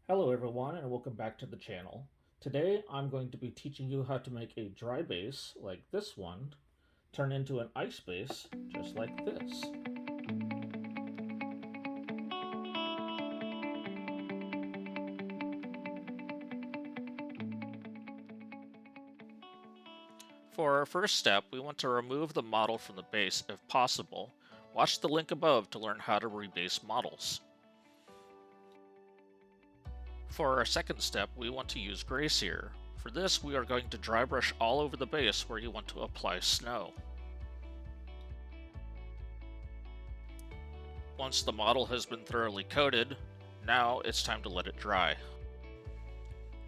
Hello everyone and welcome back to the channel. Today I'm going to be teaching you how to make a dry base like this one turn into an ice base just like this. For our first step, we want to remove the model from the base if possible. Watch the link above to learn how to rebase models. For our second step, we want to use Gray Sear. For this, we are going to dry brush all over the base where you want to apply snow. Once the model has been thoroughly coated, now it's time to let it dry.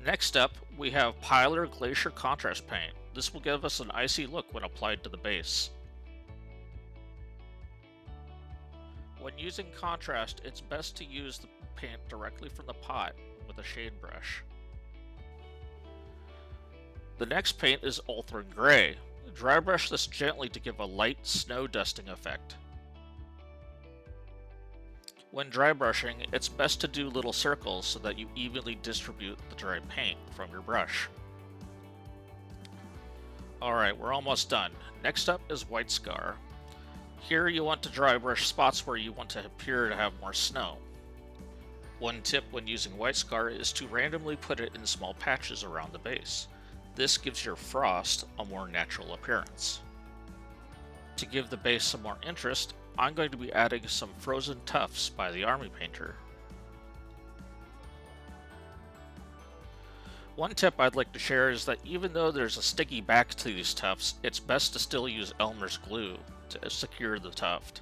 Next up, we have Pilar Glacier Contrast Paint. This will give us an icy look when applied to the base. When using contrast, it's best to use the paint directly from the pot with a shade brush. The next paint is Ultra Gray. Dry brush this gently to give a light snow dusting effect. When dry brushing, it's best to do little circles so that you evenly distribute the dry paint from your brush. Alright, we're almost done. Next up is White Scar. Here you want to dry brush spots where you want to appear to have more snow. One tip when using White Scar is to randomly put it in small patches around the base. This gives your frost a more natural appearance. To give the base some more interest, I'm going to be adding some frozen tufts by the Army Painter. One tip I'd like to share is that even though there's a sticky back to these tufts, it's best to still use Elmer's glue to secure the tuft.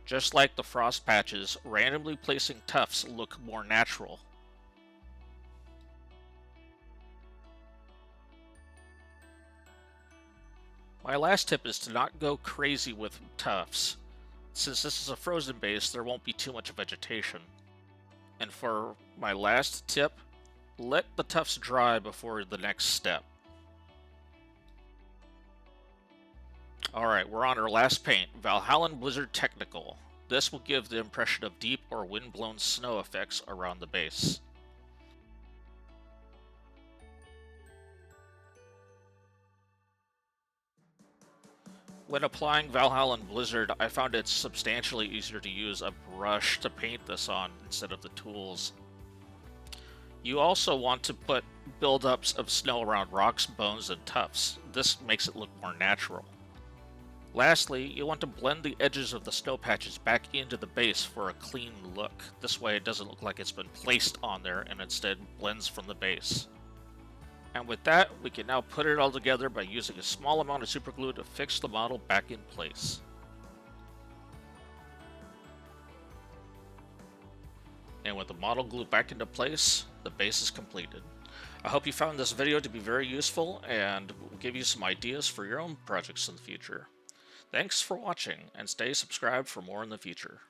Just like the frost patches, randomly placing tufts look more natural. My last tip is to not go crazy with tufts. Since this is a frozen base, there won't be too much vegetation. And for my last tip, let the tufts dry before the next step. Alright, we're on our last paint, Valhallan Blizzard Technical. This will give the impression of deep or wind-blown snow effects around the base. When applying Valhallan Blizzard, I found it substantially easier to use a brush to paint this on instead of the tools. You also want to put buildups of snow around rocks, bones, and tufts. This makes it look more natural. Lastly, you want to blend the edges of the snow patches back into the base for a clean look. This way it doesn't look like it's been placed on there and instead blends from the base. And with that, we can now put it all together by using a small amount of superglue to fix the model back in place. And with the model glued back into place, the base is completed. I hope you found this video to be very useful and will give you some ideas for your own projects in the future. Thanks for watching, and stay subscribed for more in the future.